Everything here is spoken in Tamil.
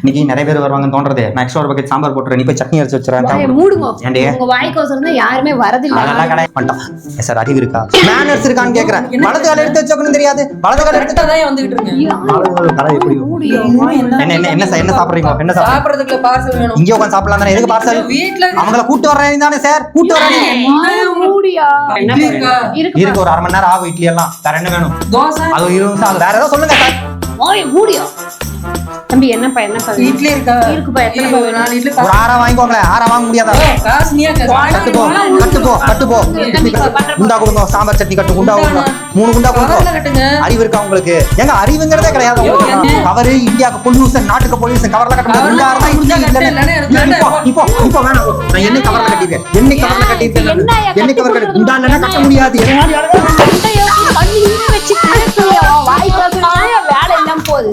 இன்னைக்கு நிறைய பேர் வருவாங்கன்னு தோன்றது. நான் எக்ஸ்ட்ரா ஒரு பக்கெட் சாம்பார் போட்டுறேன், நீ போய் சட்னி அரைச்சு வச்சுறேன். மூடுங்க. உங்க வாய்க்கோசரம் தான் யாருமே வரதில்லை. அதெல்லாம் கடை பண்ணிட்டான் சார். அறிவு இருக்கா, மேனர்ஸ் இருக்கான்னு கேக்குறேன். வலது கால எடுத்து வச்சோன்னு தெரியாது, வலது கால எடுத்து தான் வந்துகிட்டு இருக்கீங்க. என்ன சாப்பிடுறீங்க? என்ன சாப்பிடுறதுக்கு பார்சல் வேணும். இங்க உட்காந்து சாப்பிடலாம் தானே, எதுக்கு பார்சல்? வீட்ல அவங்கள கூட்டு வர்றேன் தானே சார், கூட்டு வர்றேன். இருக்கு ஒரு 1/2 மணி நேரம் ஆகும் இட்லி எல்லாம். வேற என்ன வேணும்? தோசை அது 20 நிமிஷம் ஆகும். வேற ஏதாவது சொல்லுங்க சார். தம்பி என்னப்பா இட்லி இருக்கா? இருக்குப்பா. எத்தனை பா வேணும்? 4 இட்லி ஒரு 6 வாங்கிக்கோங்களேன். 6 வாங்க முடியாதா? காசு நீயா கட்டு போ. குண்டா கொடுங்க, சாம்பார் சட்னி கட்டு. குண்டா கொடுங்க, 3 குண்டா கொடுங்க. அறிவு இருக்கா உங்களுக்கு? ஏங்க அறிவுங்கிறதே கிடையாது உங்களுக்கு. கவரு இந்தியாக்கு பொல்யூஷன், நாட்டுக்கு பொல்யூஷன். கவர்ல கட்ட முடியாது. குண்டா இருந்தா இட்லி இல்ல. இப்போ வேணாம். நான் என்ன கவர்ல கட்டிருக்கேன்? என்ன கவர்ல கட்டிருக்கேன்? என்ன கவர் கட்டி குண்டா இல்லனா கட்ட முடியாது. வாய்க்கோசரம் வேலை எல்லாம் போகுது.